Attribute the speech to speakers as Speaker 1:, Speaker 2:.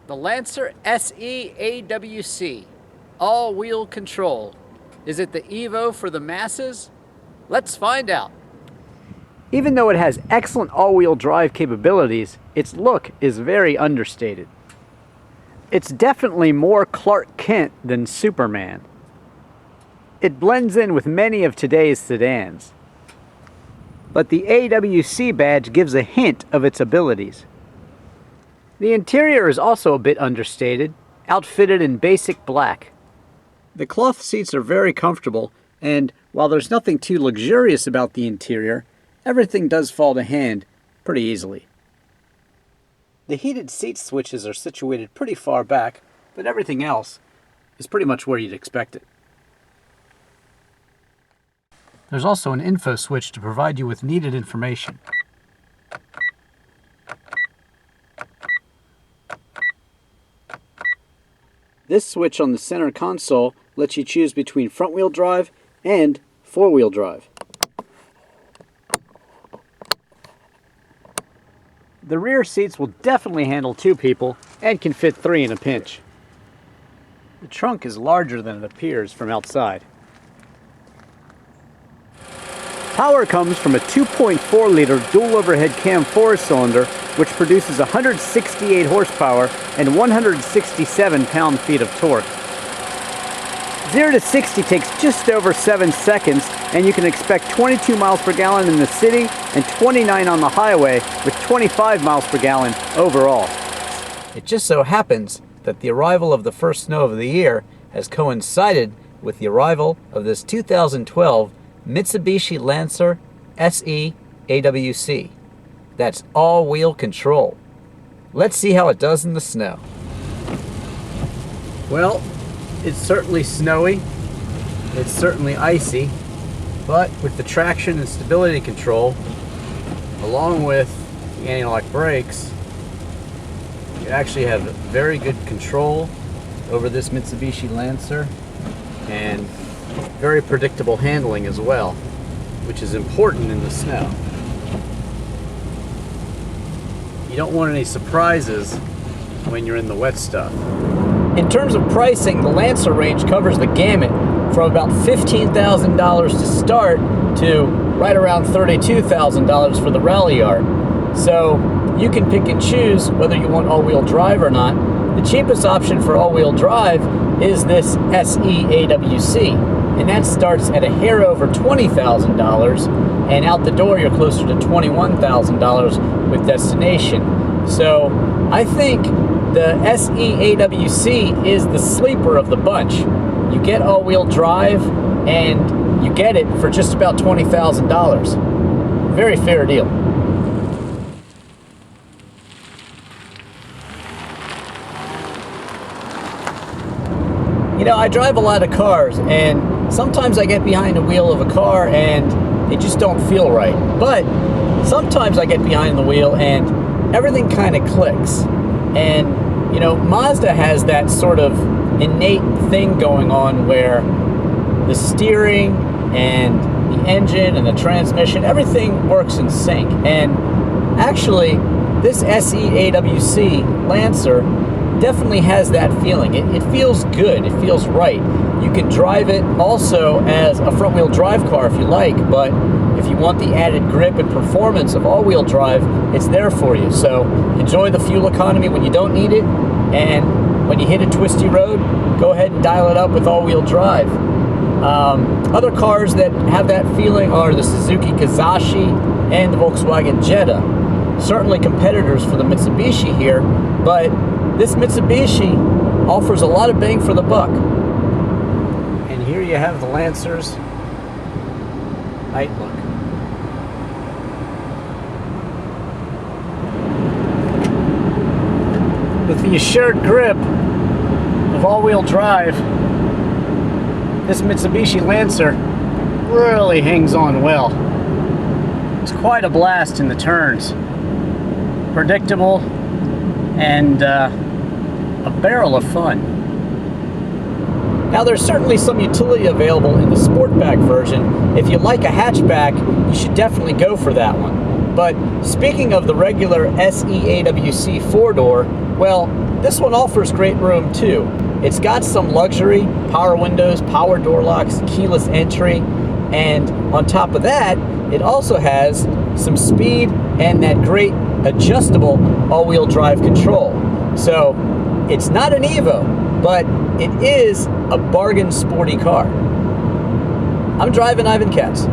Speaker 1: The Lancer SE AWC, all-wheel control. Is it the Evo for the masses? Let's find out. Even though it has excellent all-wheel drive capabilities, its look is very understated. It's definitely more Clark Kent than Superman. It blends in with many of today's sedans. But the AWC badge gives a hint of its abilities. The interior is also a bit understated, outfitted in basic black. The cloth seats are very comfortable, and while there's nothing too luxurious about the interior, everything does fall to hand pretty easily. The heated seat switches are situated pretty far back, but everything else is pretty much where you'd expect it. There's also an info switch to provide you with needed information. This switch on the center console lets you choose between front-wheel drive and four-wheel drive. The rear seats will definitely handle 2 people and can fit 3 in a pinch. The trunk is larger than it appears from outside. Power comes from a 2.4-liter dual overhead cam 4-cylinder, which produces 168 horsepower and 167 pound-feet of torque. 0 to 60 takes just over 7 seconds, and you can expect 22 miles per gallon in the city and 29 on the highway, with 25 miles per gallon overall. It just so happens that the arrival of the first snow of the year has coincided with the arrival of this 2012 Mitsubishi Lancer SE AWC. That's all-wheel control. Let's see how it does in the snow. Well, it's certainly snowy, it's certainly icy, but with the traction and stability control, along with the anti-lock brakes, you actually have very good control over this Mitsubishi Lancer, and very predictable handling as well, which is important in the snow. You don't want any surprises when you're in the wet stuff. In terms of pricing, the Lancer range covers the gamut from about $15,000 to start to right around $32,000 for the Ralliart. So you can pick and choose whether you want all-wheel drive or not. The cheapest option for all-wheel drive is this SE AWC. And that starts at a hair over $20,000, and out the door you're closer to $21,000 with destination. So I think the SE AWC is the sleeper of the bunch. You get all-wheel drive, and you get it for just about $20,000. Very fair deal. You know, I drive a lot of cars, and sometimes I get behind the wheel of a car and it just don't feel right. But sometimes I get behind the wheel and everything kind of clicks. And, you know, Mazda has that sort of innate thing going on where the steering and the engine and the transmission, everything works in sync. And actually, this SE AWC Lancer definitely has that feeling. It feels good. It feels right. You can drive it also as a front-wheel drive car if you like, but if you want the added grip and performance of all-wheel drive, it's there for you. So enjoy the fuel economy when you don't need it, and when you hit a twisty road, go ahead and dial it up with all-wheel drive. Other cars that have that feeling are the Suzuki Kizashi and the Volkswagen Jetta. Certainly competitors for the Mitsubishi here, but this Mitsubishi offers a lot of bang for the buck. And here you have the Lancer's night look. With the assured grip of all-wheel drive, this Mitsubishi Lancer really hangs on well. It's quite a blast in the turns. Predictable and a barrel of fun. Now there's certainly some utility available in the Sportback version. If you like a hatchback, you should definitely go for that one. But speaking of the regular SE AWC 4-door, Well, this one offers great room too. It's got some luxury, power windows, power door locks, keyless entry, and on top of that, it also has some speed and that great adjustable all-wheel drive control. So it's not an Evo, but it is a bargain sporty car. I'm driving Ivan Katz.